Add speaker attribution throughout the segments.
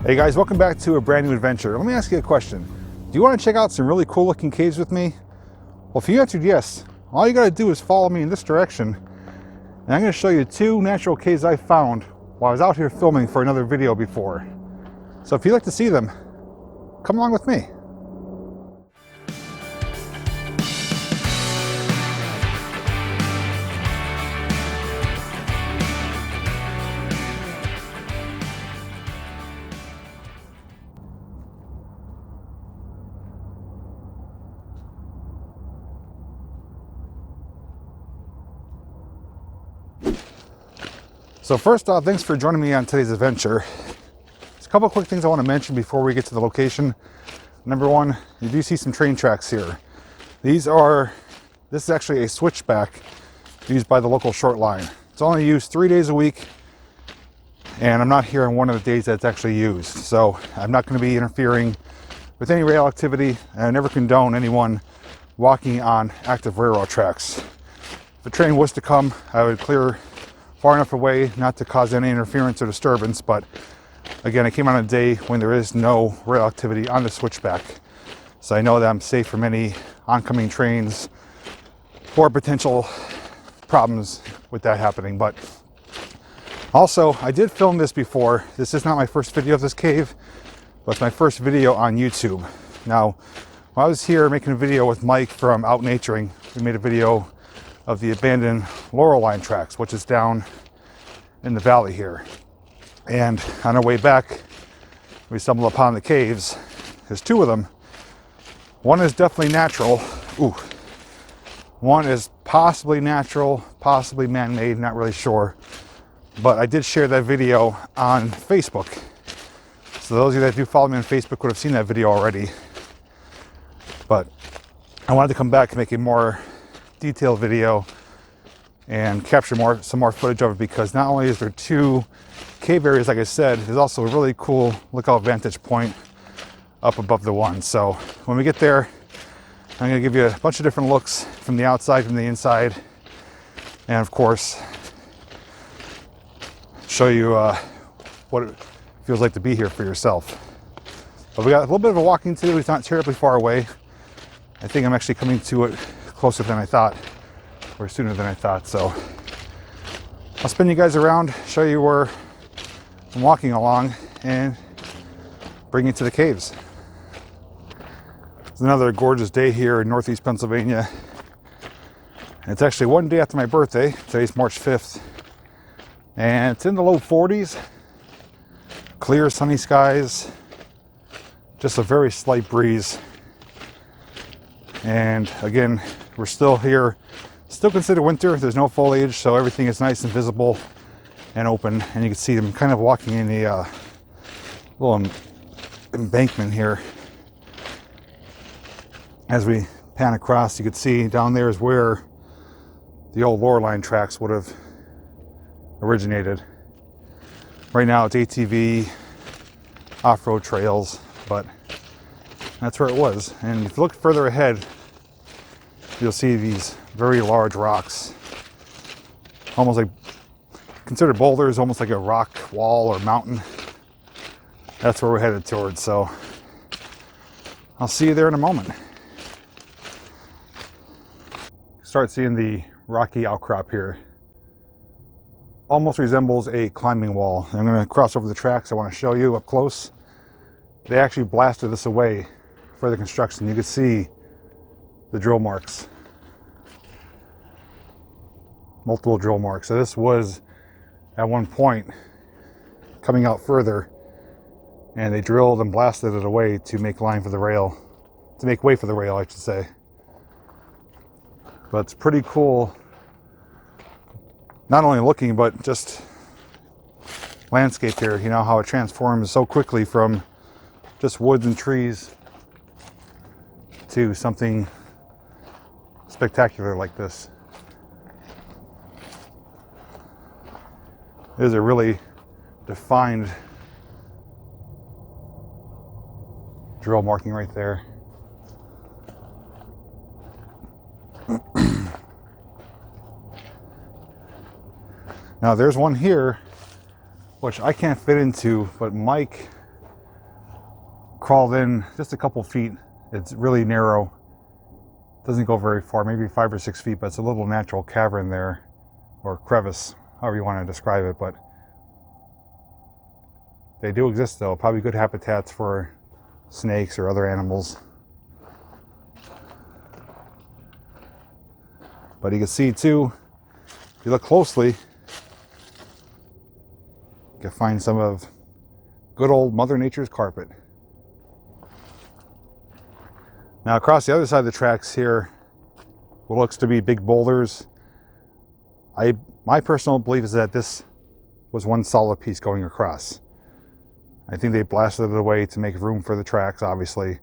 Speaker 1: Hey guys, welcome back to a brand new adventure. Let me ask you a question. Do you want to check out some really cool looking caves with me? Well, if you answered yes, all you got to do is follow me in this direction. And I'm going to show you two natural caves I found while I was out here filming for another video before. So if you'd like to see them, come along with me. So first off, thanks for joining me on today's adventure. There's a couple quick things I want to mention before we get to the location. Number one, you do see some train tracks here. This is actually a switchback used by the local short line. It's only used 3 days a week, and I'm not here on one of the days that it's actually used. So I'm not going to be interfering with any rail activity, and I never condone anyone walking on active railroad tracks. If a train was to come, I would clear far enough away not to cause any interference or disturbance, but again, I came on a day when there is no rail activity on the switchback, so I know that I'm safe from any oncoming trains or potential problems with that happening. But also, I did film this before. This is not my first video of this cave, but it's my first video on YouTube. Now, when I was here making a video with Mike from Out Naturing, we made a video of the abandoned Laurel Line tracks, which is down in the valley here. And on our way back, we stumbled upon the caves. There's two of them. One is definitely natural. Ooh. One is possibly natural, possibly man-made, not really sure. But I did share that video on Facebook. So those of you that do follow me on Facebook would have seen that video already. But I wanted to come back and make a more detailed video and capture some more footage of it, because not only is there two cave areas, like I said, there's also a really cool lookout vantage point up above the one. So when we get there, I'm going to give you a bunch of different looks from the outside, from the inside, and of course show you what it feels like to be here for yourself. But we got a little bit of a walking to do. It's not terribly far away. I think I'm actually coming to it closer than I thought, or sooner than I thought. So I'll spin you guys around, show you where I'm walking along, and bring you to the caves. It's another gorgeous day here in Northeast Pennsylvania. And it's actually one day after my birthday. Today's March 5th. And it's in the low 40s. Clear sunny skies. Just a very slight breeze. And again, we're still here, still considered winter. There's no foliage, so everything is nice and visible and open. And you can see them kind of walking in the little embankment here. As we pan across, you can see down there is where the old Laurel Line tracks would have originated. Right now it's ATV, off-road trails, but that's where it was. And if you look further ahead, you'll see these very large rocks, almost like considered boulders, almost like a rock wall or mountain. That's where we're headed towards. So I'll see you there in a moment. Start seeing the rocky outcrop here. Almost resembles a climbing wall. I'm going to cross over the tracks. I want to show you up close. They actually blasted this away for the construction. You can see the drill marks, multiple drill marks. So this was at one point coming out further, and they drilled and blasted it away to make line for the rail to make way for the rail, I should say. But it's pretty cool, not only looking, but just landscape here. You know how it transforms so quickly from just woods and trees to something spectacular like this. It is a really defined drill marking right there. Now there's one here which I can't fit into, but Mike crawled in just a couple feet. It's really narrow, doesn't go very far, maybe 5 or 6 feet, but it's a little natural cavern there, or crevice, however you want to describe it. But they do exist though, probably good habitats for snakes or other animals. But you can see too, if you look closely, you can find some of good old Mother Nature's carpet. Now across the other side of the tracks here, what looks to be big boulders, my personal belief is that this was one solid piece going across. I think they blasted it away to make room for the tracks, obviously.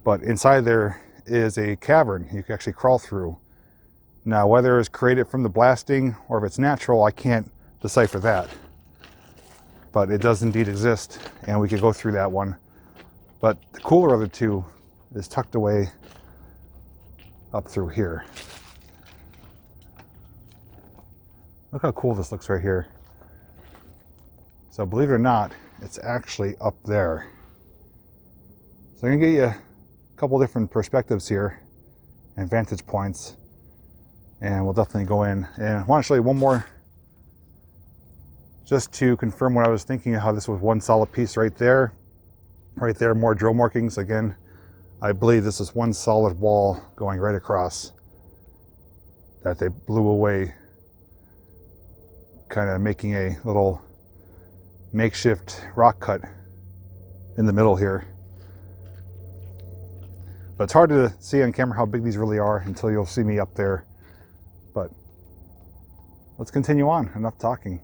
Speaker 1: But inside there is a cavern you can actually crawl through. Now, whether it's created from the blasting or if it's natural, I can't decipher that. But it does indeed exist, and we could go through that one. But the cooler of the two is tucked away up through here. Look how cool this looks right here. So believe it or not, it's actually up there. So I'm gonna get you a couple different perspectives here and vantage points, and we'll definitely go in. And I want to show you one more just to confirm what I was thinking of, how this was one solid piece right there. Right there, more drill markings. Again, I believe this is one solid wall going right across that they blew away, kind of making a little makeshift rock cut in the middle here. But it's hard to see on camera how big these really are until you'll see me up there. But let's continue on. Enough talking.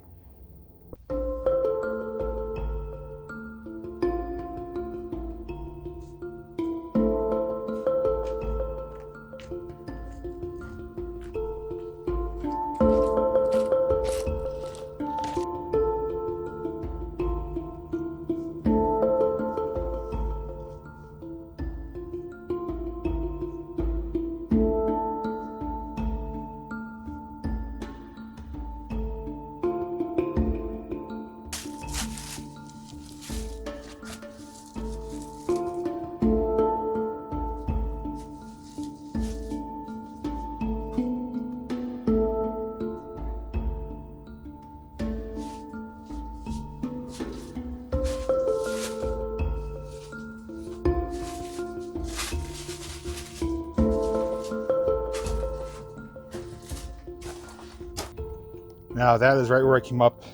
Speaker 1: Now that is right where I came up.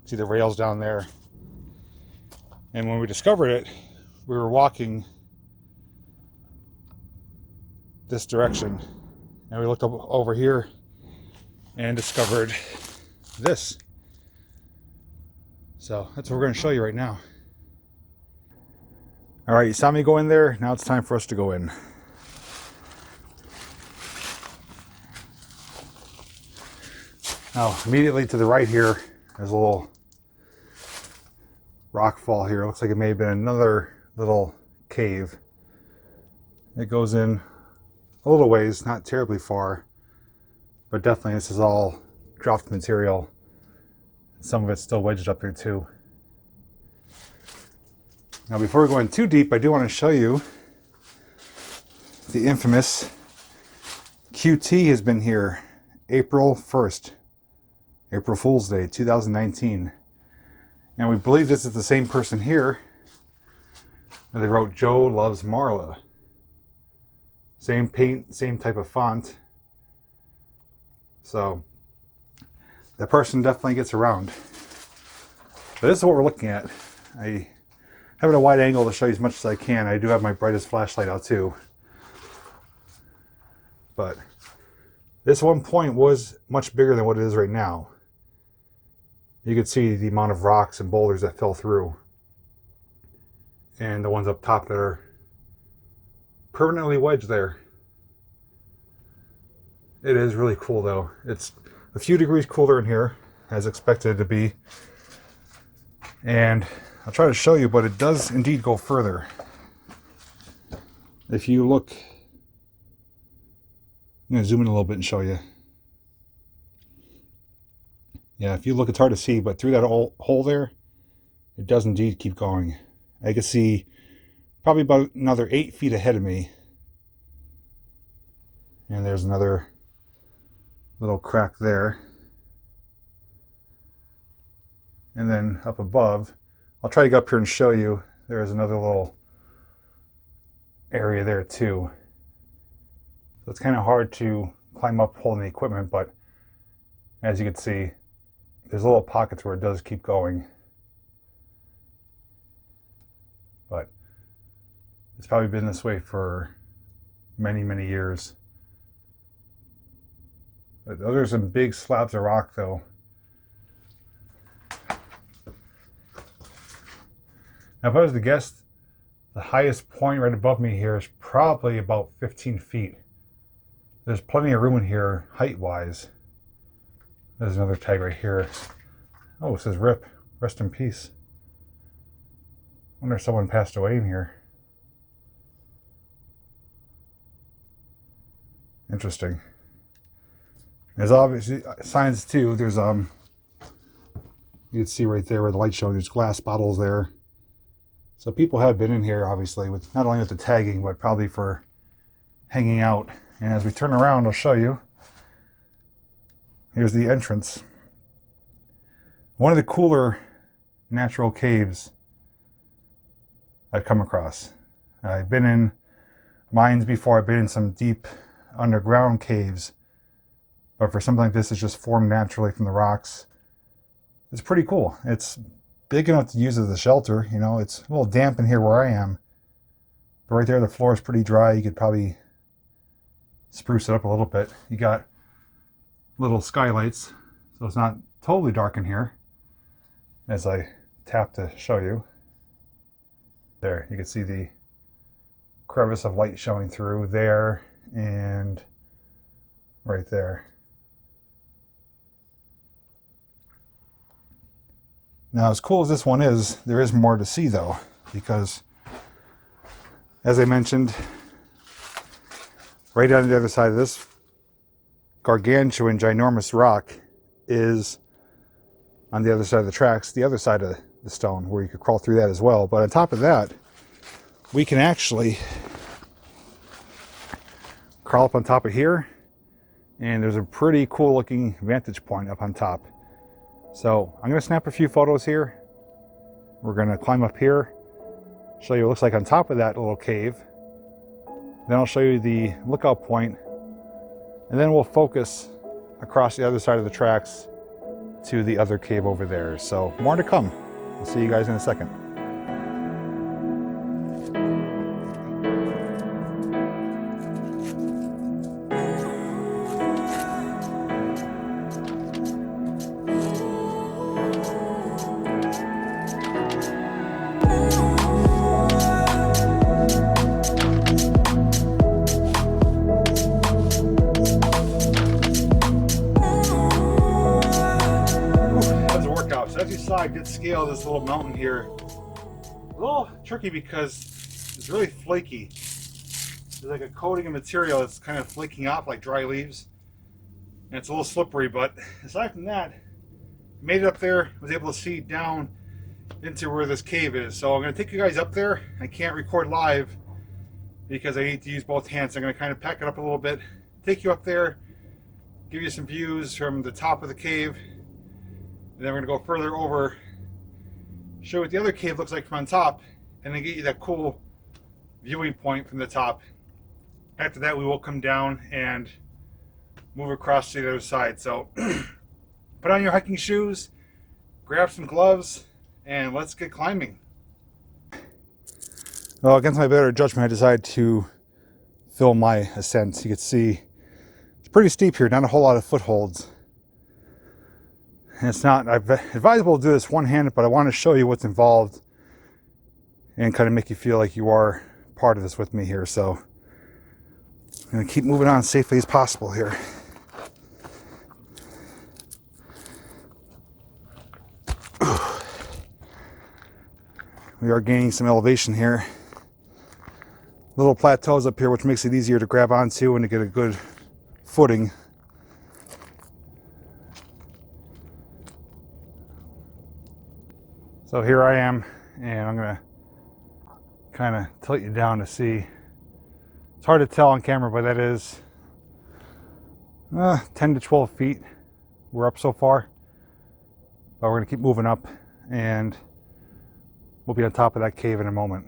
Speaker 1: See the rails down there. And when we discovered it, we were walking this direction. And we looked up over here and discovered this. So that's what we're going to show you right now. All right, you saw me go in there. Now it's time for us to go in. Now, immediately to the right here, there's a little rock fall here. It looks like it may have been another little cave. It goes in a little ways, not terribly far, but definitely this is all dropped material. Some of it's still wedged up there too. Now, before we go in too deep, I do want to show you the infamous QT has been here April 1st. April Fool's Day 2019, and we believe this is the same person here. And they wrote Joe loves Marla. Same paint, same type of font. So the person definitely gets around. But this is what we're looking at. A having a wide angle to show you as much as I can. I do have my brightest flashlight out too. But this one point was much bigger than what it is right now. You can see the amount of rocks and boulders that fell through. And the ones up top that are permanently wedged there. It is really cool though. It's a few degrees cooler in here, as expected to be. And I'll try to show you, but it does indeed go further. If you look, I'm going to zoom in a little bit and show you. Yeah, if you look, it's hard to see, but through that hole there, it does indeed keep going. I can see probably about another 8 feet ahead of me. And there's another little crack there. And then up above, I'll try to go up here and show you, there's another little area there too. So it's kind of hard to climb up holding the equipment, but as you can see, there's little pockets where it does keep going. But it's probably been this way for many, many years. But those are some big slabs of rock though. Now if I was to guess, the highest point right above me here is probably about 15 feet. There's plenty of room in here height-wise. There's another tag right here. Oh, it says RIP, rest in peace. I wonder if someone passed away in here. Interesting. There's obviously signs too. There's you can see right there where the light's showing, there's glass bottles there. So people have been in here obviously, with not only with the tagging, but probably for hanging out. And as we turn around, I'll show you. Here's the entrance. One of the cooler natural caves I've come across. I've been in mines before. I've been in some deep underground caves. But for something like this, it's just formed naturally from the rocks. It's pretty cool. It's big enough to use as a shelter. You know, it's a little damp in here where I am. But right there, the floor is pretty dry. You could probably spruce it up a little bit. You got little skylights, so it's not totally dark in here. As I tap to show you. There, you can see the crevice of light showing through there and right there. Now, as cool as this one is, there is more to see though, because as I mentioned, right on the other side of this gargantuan, ginormous rock is on the other side of the tracks, the other side of the stone, where you could crawl through that as well. But on top of that, we can actually crawl up on top of here, and there's a pretty cool looking vantage point up on top. So I'm going to snap a few photos here. We're going to climb up here, show you what it looks like on top of that little cave. Then I'll show you the lookout point, and then we'll focus across the other side of the tracks to the other cave over there. So more to come. I'll see you guys in a second. I did scale this little mountain here. A little tricky because it's really flaky. There's like a coating of material that's kind of flaking off like dry leaves. And it's a little slippery, but aside from that, made it up there, was able to see down into where this cave is. So I'm going to take you guys up there. I can't record live because I need to use both hands. So I'm going to kind of pack it up a little bit, take you up there, give you some views from the top of the cave. And then we're going to go further over, show you what the other cave looks like from on top, and then get you that cool viewing point from the top. After that, we will come down and move across to the other side. So put on your hiking shoes, grab some gloves, and let's get climbing. Well, against my better judgment, I decided to film my ascent. You can see it's pretty steep here, not a whole lot of footholds. And it's not advisable to do this one-handed, but I want to show you what's involved and kind of make you feel like you are part of this with me here. So I'm going to keep moving on as safely as possible here. We are gaining some elevation here. Little plateaus up here, which makes it easier to grab onto and to get a good footing. So here I am, and I'm gonna kind of tilt you down to see. It's hard to tell on camera, but that is 10 to 12 feet we're up so far. But we're gonna keep moving up, and we'll be on top of that cave in a moment.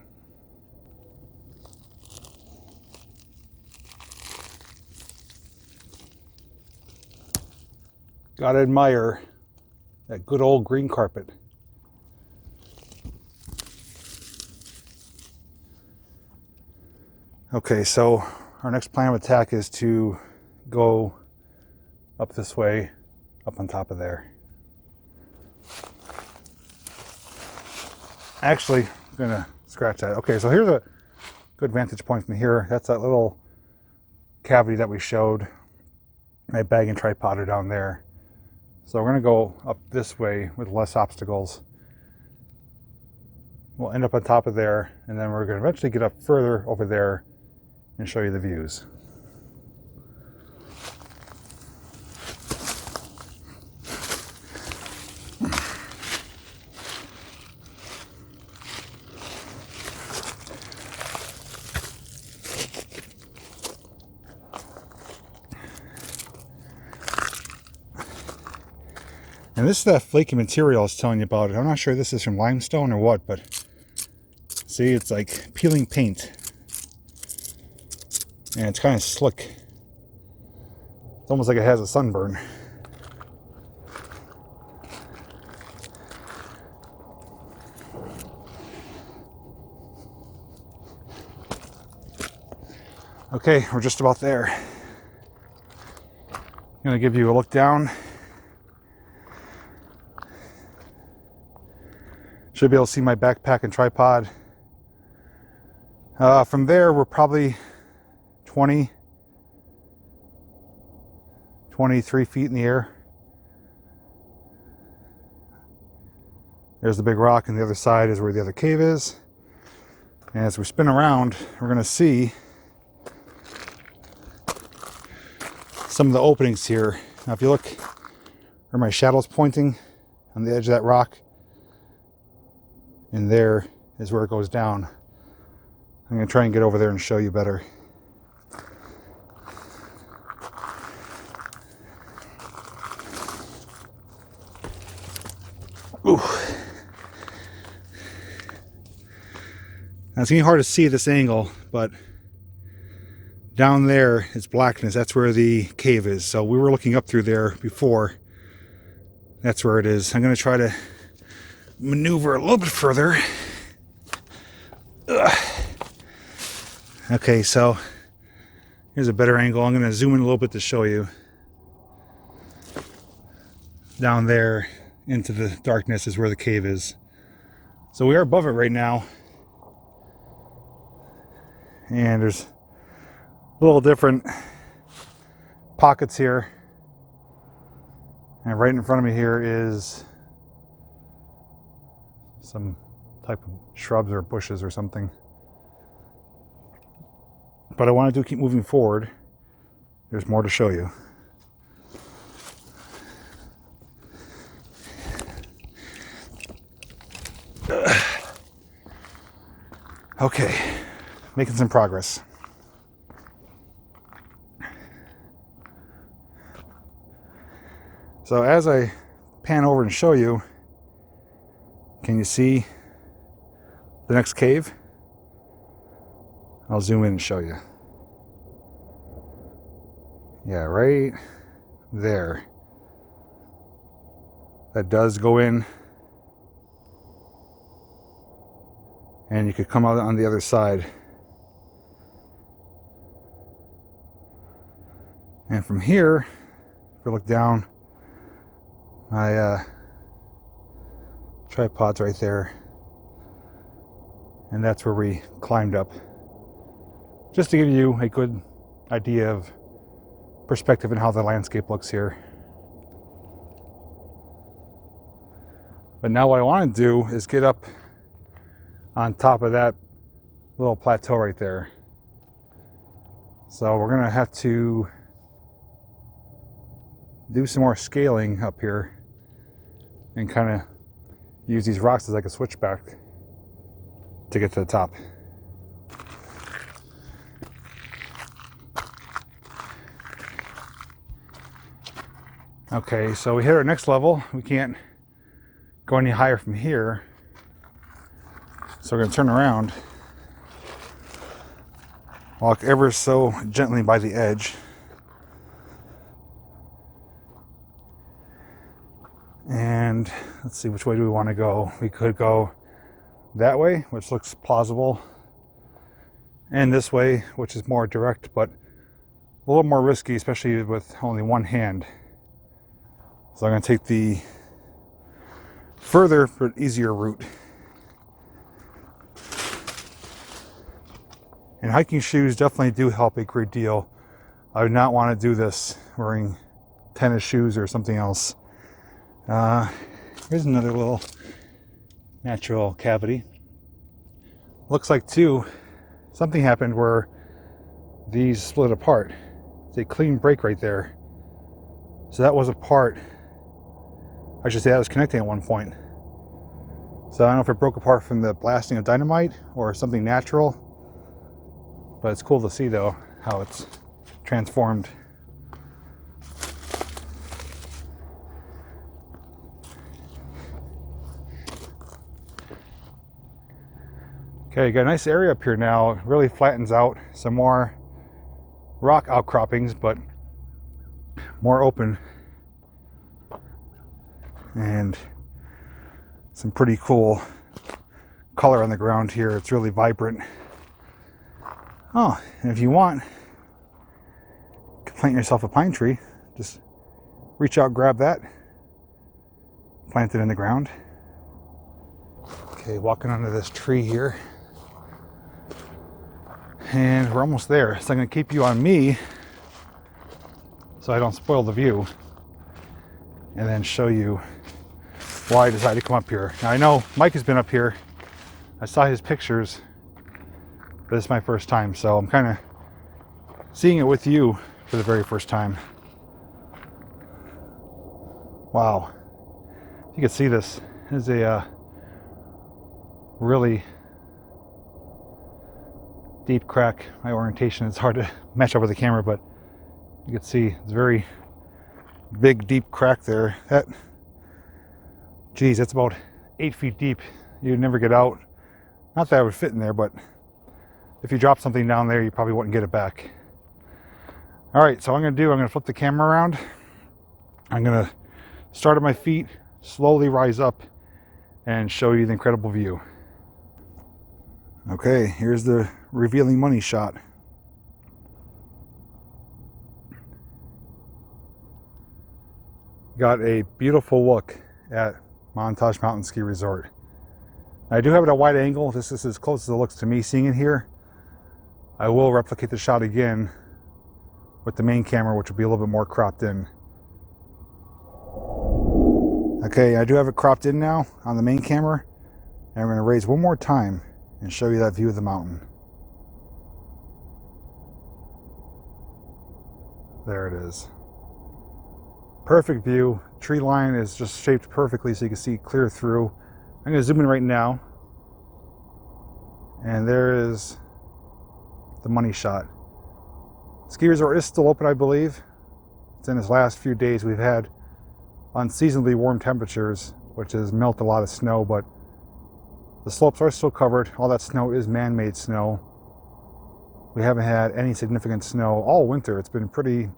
Speaker 1: Gotta admire that good old green carpet. Okay, so our next plan of attack is to go up this way, up on top of there. Actually, I'm gonna scratch that. Okay, so here's a good vantage point from here. That's that little cavity that we showed. My bag and tripod are down there. So we're gonna go up this way with less obstacles. We'll end up on top of there, and then we're gonna eventually get up further over there and show you the views. And this is that flaky material I was telling you about. I'm not sure this is from limestone or what, but see, it's like peeling paint. And it's kind of slick. It's almost like it has a sunburn. Okay, we're just about there. I'm gonna give you a look down. Should be able to see my backpack and tripod. From there, we're probably 23 feet in the air. There's the big rock, and the other side is where the other cave is. And as we spin around, we're gonna see some of the openings here. Now, if you look where my shadow's pointing on the edge of that rock, and there is where it goes down. I'm going to try and get over there and show you better. Ooh. Now it's getting hard to see at this angle, but down there is blackness. That's where the cave is. So we were looking up through there before. That's where it is. I'm going to try to maneuver a little bit further. Ugh. Okay, so here's a better angle. I'm going to zoom in a little bit to show you. Down there into the darkness is where the cave is. So we are above it right now. And there's little different pockets here. And right in front of me here is some type of shrubs or bushes or something. But I want to keep moving forward. There's more to show you. Okay, making some progress. So as I pan over and show you, can you see the next cave? I'll zoom in and show you. Yeah, right there. That does go in and you could come out on the other side. And from here, if you look down, my tripod's right there, and that's where we climbed up, just to give you a good idea of perspective and how the landscape looks here. But now what I want to do is get up on top of that little plateau right there. So we're gonna have to do some more scaling up here and kind of use these rocks as like a switchback to get to the top. Okay, so we hit our next level. We can't go any higher from here. So we're gonna turn around, walk ever so gently by the edge. And let's see, which way do we want to go? We could go that way, which looks plausible, and this way, which is more direct, but a little more risky, especially with only one hand. So I'm going to take the further but easier route. And hiking shoes definitely do help a great deal. I would not want to do this wearing tennis shoes or something else. Here's another little natural cavity. Looks like too, something happened where these split apart. It's a clean break right there. So that was a part, I should say that was connecting at one point. So I don't know if it broke apart from the blasting of dynamite or something natural, but it's cool to see though how it's transformed. Okay, got a nice area up here now. It really flattens out. Some more rock outcroppings, but more open. And some pretty cool color on the ground here. It's really vibrant. Oh, and if you want, you can plant yourself a pine tree. Just reach out, grab that, plant it in the ground. Okay, walking under this tree here. And we're almost there. So I'm going to keep you on me so I don't spoil the view, and then show you why I decided to come up here. Now I know Mike has been up here. I saw his pictures, but this is my first time, so I'm kind of seeing it with you for the very first time. Wow. You can see this. This is a really deep crack. My orientation is hard to match up with the camera, but you can see it's a very big, deep crack there. That, geez, that's about 8 feet deep. You'd never get out. Not that I would fit in there, but if you drop something down there, you probably wouldn't get it back. All right, so what I'm gonna flip the camera around. I'm gonna start at my feet, slowly rise up, and show you the incredible view. Okay, here's the revealing money shot. Got a beautiful look at Montage Mountain Ski Resort. I do have it at a wide angle. This is as close as it looks to me seeing it here. I will replicate the shot again with the main camera, which will be a little bit more cropped in. Okay, I do have it cropped in now on the main camera, and I'm going to raise one more time and show you that view of the mountain. There it is. Perfect view. Tree line is just shaped perfectly so you can see clear through. I'm going to zoom in right now, and there is the money shot. Ski resort is still open, I believe. It's in its last few days. We've had unseasonably warm temperatures, which has melted a lot of snow, but the slopes are still covered. All that snow is man-made snow. We haven't had any significant snow all winter. It's been pretty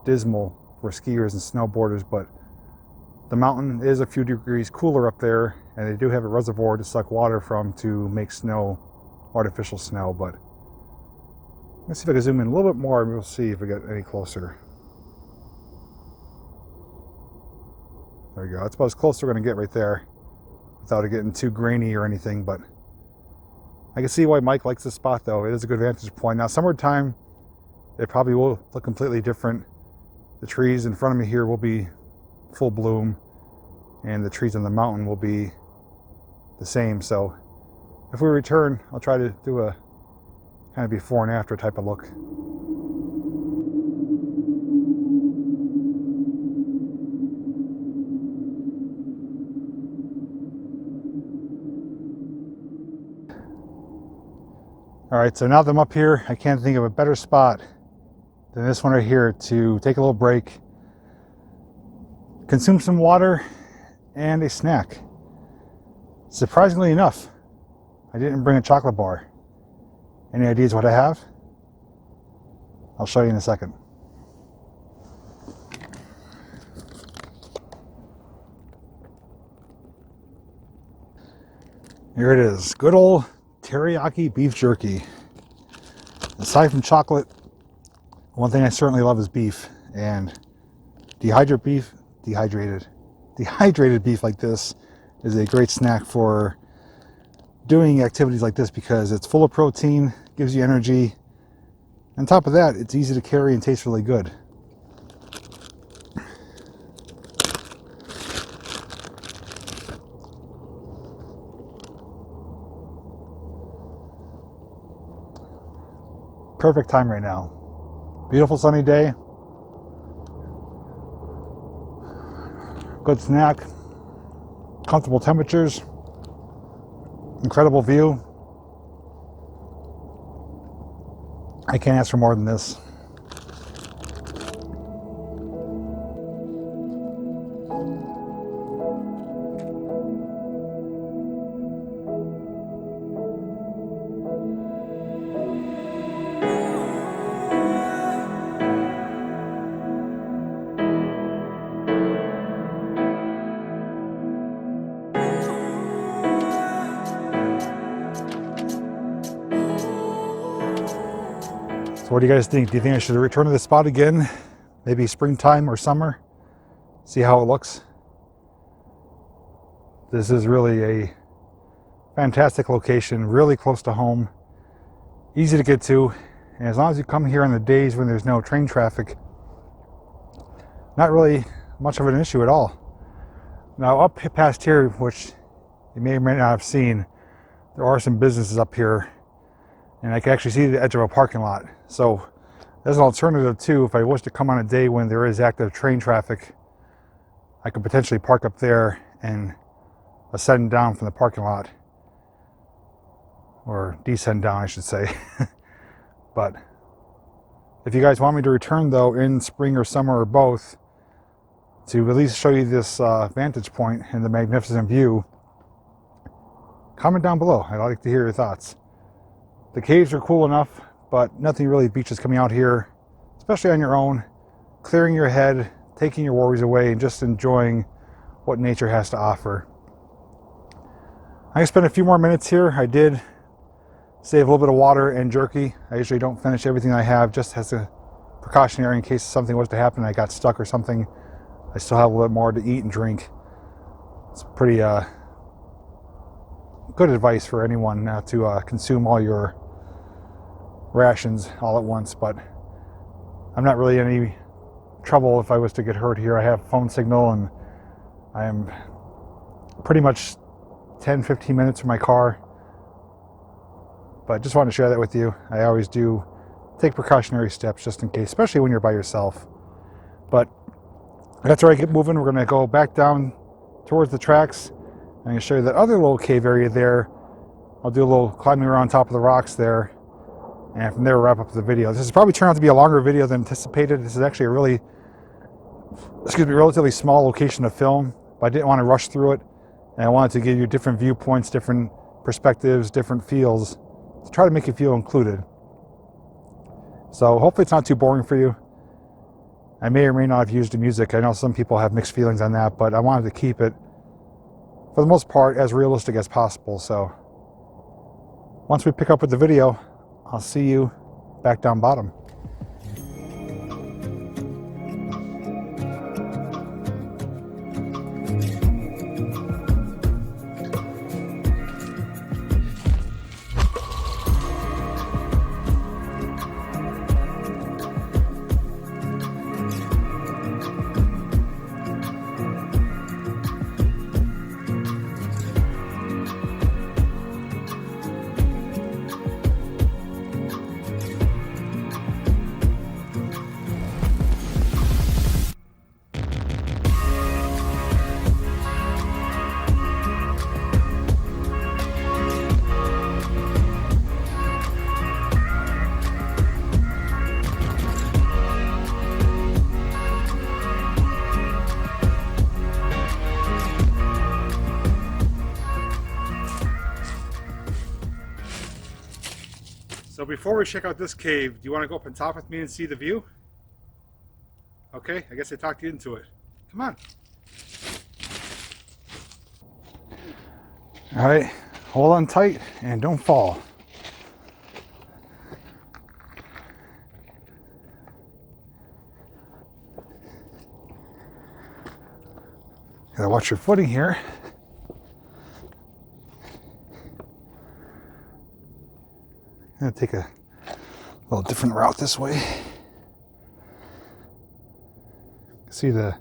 Speaker 1: dismal for skiers and snowboarders, but the mountain is a few degrees cooler up there and they do have a reservoir to suck water from to make snow, artificial snow. But let's see if I can zoom in a little bit more and we'll see if we get any closer. There we go. That's about as close as we're going to get right there without it getting too grainy or anything. But I can see why Mike likes this spot, though. It is a good vantage point. Now, summertime, it probably will look completely different. The trees in front of me here will be full bloom, and the trees on the mountain will be the same. So if we return, I'll try to do a kind of before and after type of look. All right, so now that I'm up here, I can't think of a better spot than this one right here to take a little break, consume some water, and a snack. Surprisingly enough, I didn't bring a chocolate bar. Any ideas what I have? I'll show you in a second. Here it is, good old teriyaki beef jerky. Aside from chocolate, one thing I certainly love is beef, and dehydrated beef like this is a great snack for doing activities like this because it's full of protein, gives you energy. On top of that, it's easy to carry and tastes really good. Perfect time right now. Beautiful sunny day. Good snack. Comfortable temperatures. Incredible view. I can't ask for more than this. So what do you guys think? Do you think I should return to this spot again? Maybe springtime or summer? See how it looks? This is really a fantastic location, really close to home, easy to get to, and as long as you come here on the days when there's no train traffic, not really much of an issue at all. Now up past here, which you may or may not have seen, there are some businesses up here, and I can actually see the edge of a parking lot. So as an alternative too, if I wish to come on a day when there is active train traffic, I could potentially park up there and ascend down from the parking lot, or descend down I should say. But if you guys want me to return though in spring or summer or both, to at least show you this vantage point and the magnificent view, comment down below. I'd like to hear your thoughts. The caves are cool enough, but nothing really beats just coming out here, especially on your own, clearing your head, taking your worries away, and just enjoying what nature has to offer. I spent a few more minutes here. I did save a little bit of water and jerky. I usually don't finish everything I have, just as a precautionary in case something was to happen, I got stuck or something. I still have a little bit more to eat and drink. It's pretty good advice for anyone not to consume all your rations all at once, but I'm not really in any trouble if I was to get hurt here. I have phone signal and I am pretty much 10-15 minutes from my car, but just wanted to share that with you. I always do take precautionary steps just in case, especially when you're by yourself. But that's where I get moving. We're going to go back down towards the tracks. I'm going to show you that other little cave area there. I'll do a little climbing around top of the rocks there, and from there we'll wrap up the video. This has probably turned out to be a longer video than anticipated. This is actually a really, relatively small location to film, but I didn't want to rush through it, and I wanted to give you different viewpoints, different perspectives, different feels, to try to make you feel included. So hopefully it's not too boring for you. I may or may not have used the music. I know some people have mixed feelings on that, but I wanted to keep it, for for the most part, as realistic as possible. So once we pick up with the video, I'll see you back down bottom. So before we check out this cave, do you want to go up on top with me and see the view? Okay, I guess I talked you into it. Come on. All right, hold on tight and don't fall. Gotta watch your footing here. I'm gonna take a little different route this way. See I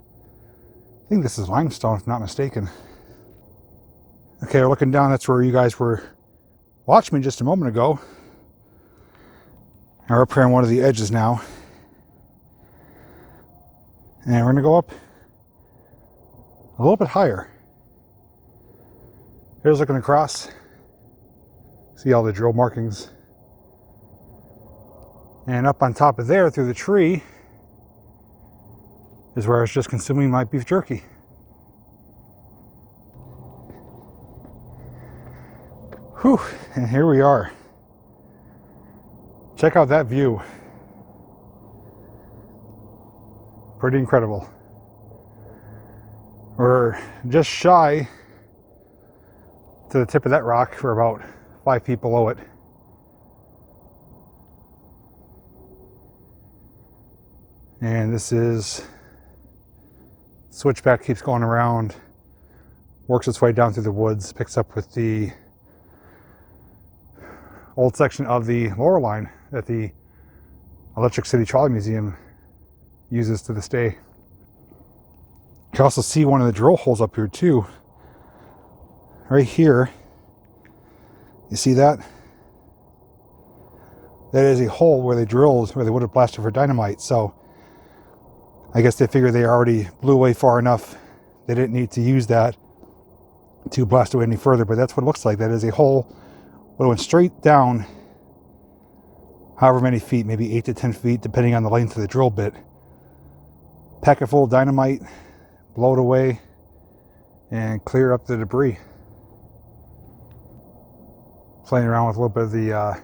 Speaker 1: think this is limestone if not mistaken. Okay, we're looking down, that's where you guys were watching me just a moment ago. And we're up here on one of the edges now. And we're gonna go up a little bit higher. Here's looking across. See all the drill markings. And up on top of there, through the tree, is where I was just consuming my beef jerky. Whew, and here we are. Check out that view. Pretty incredible. We're just shy to the tip of that rock. We're about 5 feet below it. And this is switchback, keeps going around, works its way down through the woods, picks up with the old section of the lower line that the Electric City Trolley Museum uses to this day. You can also see one of the drill holes up here too. Right here. You see that? That is a hole where they drilled, where they would have blasted for dynamite. So I guess they figured they already blew away far enough. They didn't need to use that to blast away any further, but that's what it looks like. That is a hole that went straight down however many feet, maybe 8 to 10 feet, depending on the length of the drill bit. Pack it full of dynamite, blow it away, and clear up the debris. Playing around with a little bit of the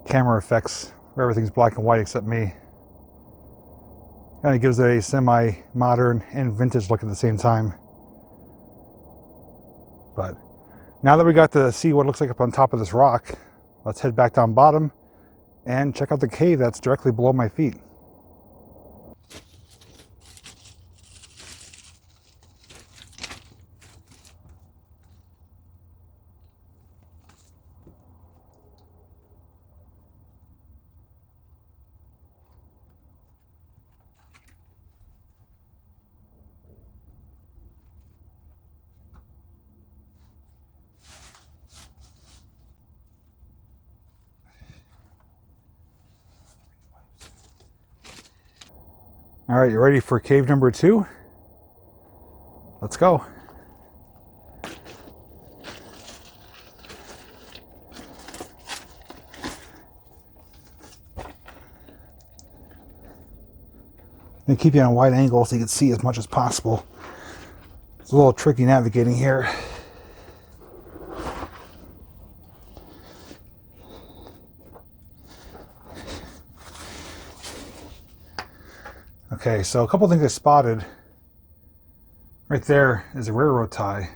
Speaker 1: camera effects, where everything's black and white except me. Kind of gives it a semi-modern and vintage look at the same time. But now that we got to see what it looks like up on top of this rock, let's head back down bottom and check out the cave that's directly below my feet. All right, you ready for cave number 2? Let's go. And keep you on a wide angle so you can see as much as possible. It's a little tricky navigating here. Okay, so a couple things I spotted. Right there is a railroad tie.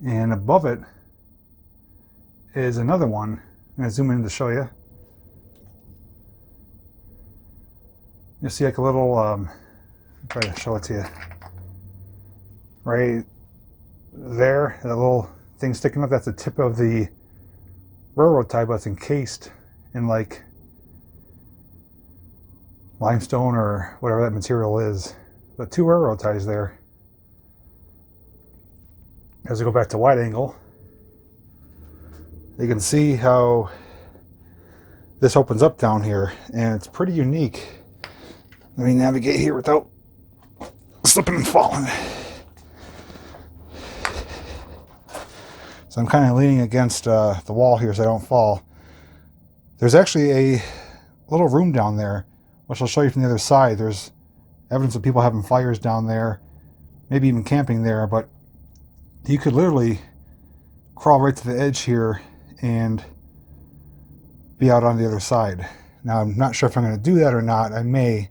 Speaker 1: And above it is another one. I'm going to zoom in to show you. You'll see like a little, try to show it to you. Right there, that little thing sticking up, that's the tip of the railroad tie, but it's encased in like limestone or whatever that material is. But 2 railroad ties there. As we go back to wide angle, you can see how this opens up down here, and it's pretty unique. Let me navigate here without slipping and falling. So I'm kind of leaning against the wall here so I don't fall. There's actually a little room down there, which I'll show you from the other side. There's evidence of people having fires down there, maybe even camping there, but you could literally crawl right to the edge here and be out on the other side. Now, I'm not sure if I'm going to do that or not. I may,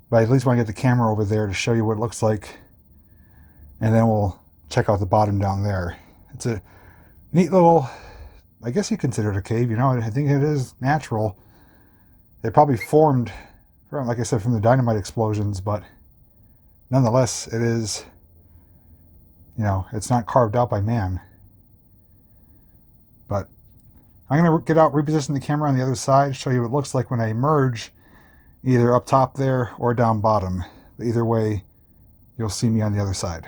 Speaker 1: but I at least want to get the camera over there to show you what it looks like, and then we'll check out the bottom down there. It's a neat little, I guess you consider it a cave, you know. I think it is natural. They probably formed, like I said, from the dynamite explosions, but nonetheless, it is, you know, it's not carved out by man. But I'm going to get out, reposition the camera on the other side, show you what it looks like when I emerge, either up top there or down bottom. But either way, you'll see me on the other side.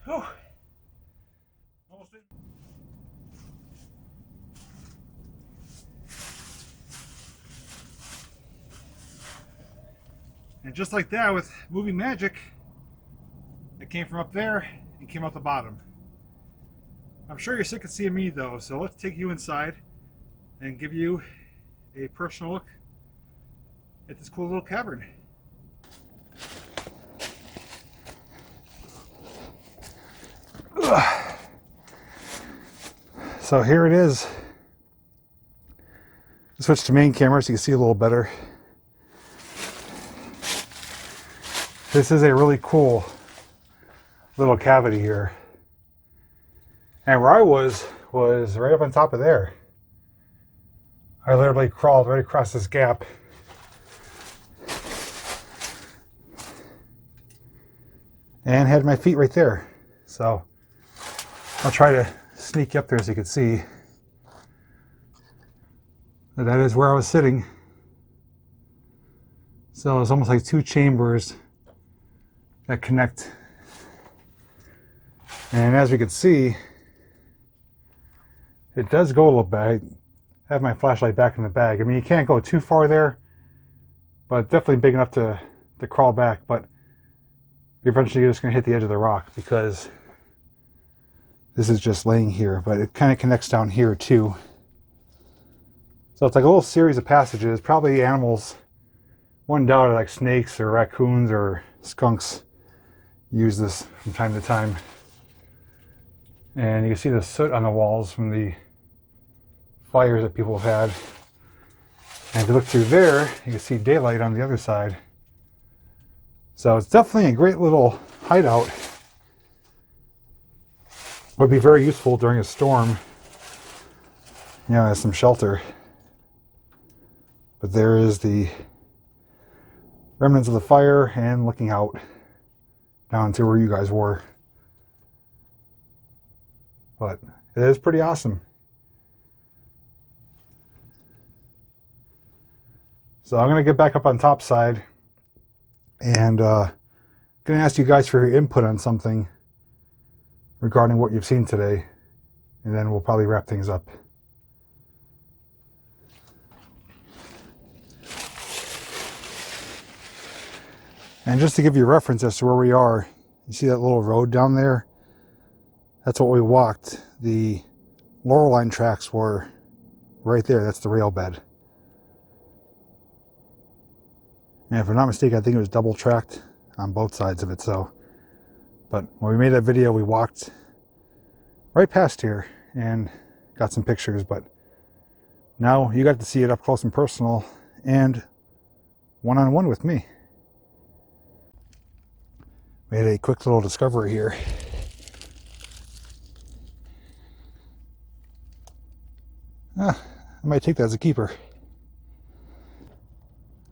Speaker 1: Whew. Almost in. And just like that, with movie magic, it came from up there and came out the bottom. I'm sure you're sick of seeing me though, so let's take you inside and give you a personal look at this cool little cavern. So here it is. Switch to main camera so you can see a little better. This is a really cool little cavity here. And where I was right up on top of there. I literally crawled right across this gap. And had my feet right there. So I'll try to sneak up there so you can see. But that is where I was sitting. So it's almost like 2 chambers that connect. And as we can see, it does go a little bit. I have my flashlight back in the bag. I mean, you can't go too far there, but definitely big enough to crawl back. But eventually you're just going to hit the edge of the rock because this is just laying here, but it kind of connects down here too. So it's like a little series of passages, probably animals, one doubt, like snakes or raccoons or skunks use this from time to time. And you can see the soot on the walls from the fires that people have had. And if you look through there, you can see daylight on the other side. So it's definitely a great little hideout. Would be very useful during a storm, you know, as some shelter. But there is the remnants of the fire and looking out down to where you guys were. But it is pretty awesome. So I'm going to get back up on top side and going to ask you guys for your input on something regarding what you've seen today, and then we'll probably wrap things up. And just to give you a reference as to where we are, you see that little road down there? That's what we walked. The laurel line tracks were right there. That's the rail bed. And if I'm not mistaken, I think it was double tracked on both sides of it. So, but when we made that video, we walked right past here and got some pictures. But now you got to see it up close and personal and one-on-one with me. Made a quick little discovery here. I might take that as a keeper.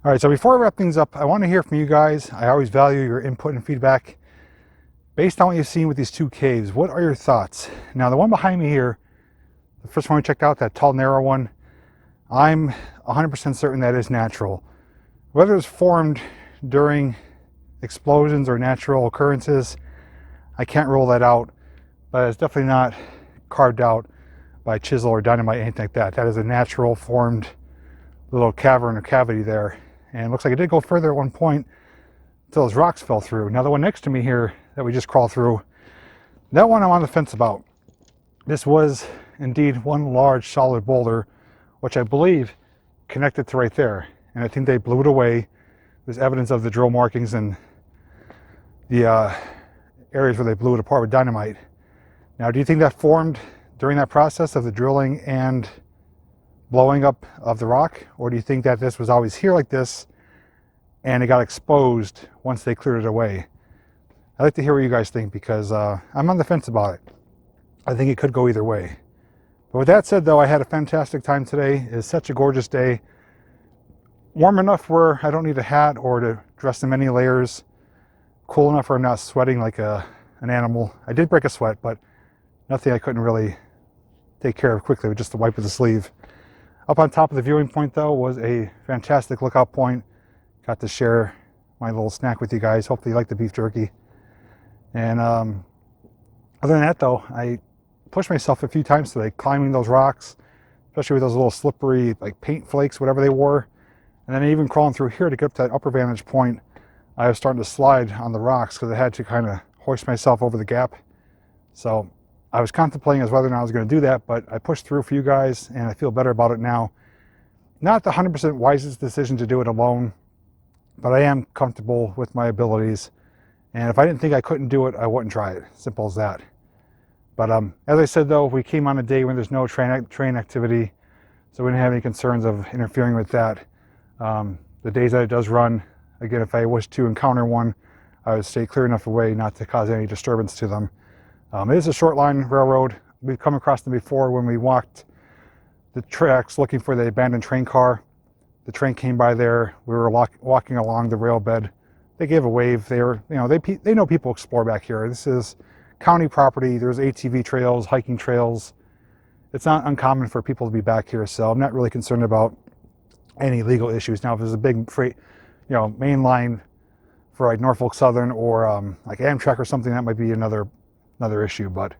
Speaker 1: All right, so before I wrap things up, I want to hear from you guys. I always value your input and feedback. Based on what you've seen with these two caves, what are your thoughts? Now, the one behind me here, the first one we checked out, that tall, narrow one, I'm 100% certain that is natural. Whether it's formed during explosions or natural occurrences, I can't rule that out, but it's definitely not carved out by chisel or dynamite, anything like that. That is a natural formed little cavern or cavity there. And it looks like it did go further at one point until those rocks fell through. Now the one next to me here that we just crawled through, that one I'm on the fence about. This was indeed one large solid boulder, which I believe connected to right there. And I think they blew it away. There's evidence of the drill markings and the areas where they blew it apart with dynamite. Now, do you think that formed during that process of the drilling and blowing up of the rock? Or do you think that this was always here like this and it got exposed once they cleared it away? I'd like to hear what you guys think, because I'm on the fence about it. I think it could go either way. But with that said, though, I had a fantastic time today. It's such a gorgeous day. Warm enough where I don't need a hat or to dress in many layers. Cool enough where I'm not sweating like an animal. I did break a sweat, but nothing I couldn't really take care of quickly with just the wipe of the sleeve. Up on top of the viewing point, though, was a fantastic lookout point. Got to share my little snack with you guys. Hopefully you like the beef jerky. And other than that, though, I pushed myself a few times today climbing those rocks, especially with those little slippery like paint flakes, whatever they were. And then even crawling through here to get up to that upper vantage point, I was starting to slide on the rocks because I had to kind of hoist myself over the gap. So I was contemplating as whether or not I was going to do that, but I pushed through for you guys and I feel better about it now. Not the 100% wisest decision to do it alone, but I am comfortable with my abilities. And if I didn't think I couldn't do it, I wouldn't try it. Simple as that. But as I said, though, we came on a day when there's no train activity, so we didn't have any concerns of interfering with that. The days that it does run, again, if I wish to encounter one, I would stay clear enough away not to cause any disturbance to them. It is a short line railroad. We've come across them before when we walked the tracks looking for the abandoned train car. The train came by there. We were walking along the rail bed. They gave a wave. They were, they know people explore back here. This is county property. There's ATV trails, hiking trails. It's not uncommon for people to be back here, so I'm not really concerned about any legal issues. Now, if there's a big freight, main line for like Norfolk Southern or like Amtrak or something, that might be another issue. But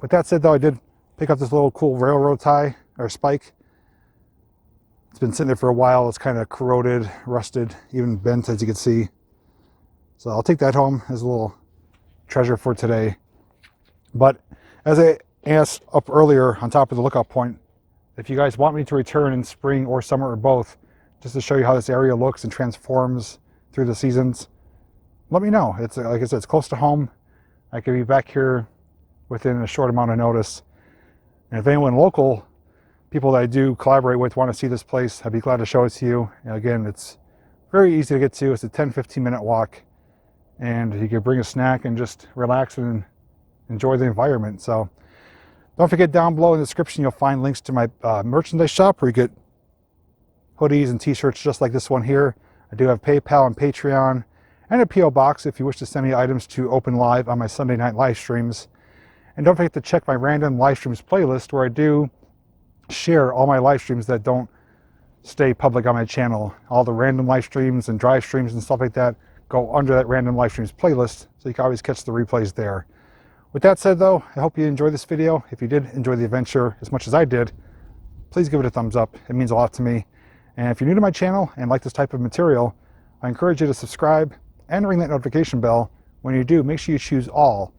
Speaker 1: with that said, though, I did pick up this little cool railroad tie or spike. It's been sitting there for a while. It's kind of corroded, rusted, even bent, as you can see. So I'll take that home as a little treasure for today. But as I asked up earlier on top of the lookout point, if you guys want me to return in spring or summer or both, just to show you how this area looks and transforms through the seasons, let me know. It's like I said, it's close to home. I could be back here within a short amount of notice. And if anyone local, people that I do collaborate with, want to see this place, I'd be glad to show it to you. And again, it's very easy to get to. It's a 10-15 minute walk, and you can bring a snack and just relax and enjoy the environment. So don't forget, down below in the description, you'll find links to my merchandise shop where you get hoodies and t-shirts just like this one here. I do have PayPal and Patreon and a P.O. box if you wish to send me items to open live on my Sunday night live streams. And don't forget to check my random live streams playlist, where I do share all my live streams that don't stay public on my channel. All the random live streams and drive streams and stuff like that go under that random live streams playlist, so you can always catch the replays there. With that said, though, I hope you enjoyed this video. If you did enjoy the adventure as much as I did, please give it a thumbs up. It means a lot to me. And if you're new to my channel and like this type of material, I encourage you to subscribe and ring that notification bell. When you do, make sure you choose all.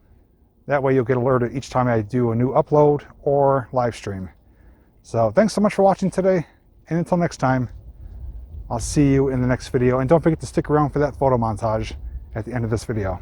Speaker 1: That way you'll get alerted each time I do a new upload or live stream. So thanks so much for watching today, and until next time, I'll see you in the next video, and don't forget to stick around for that photo montage at the end of this video.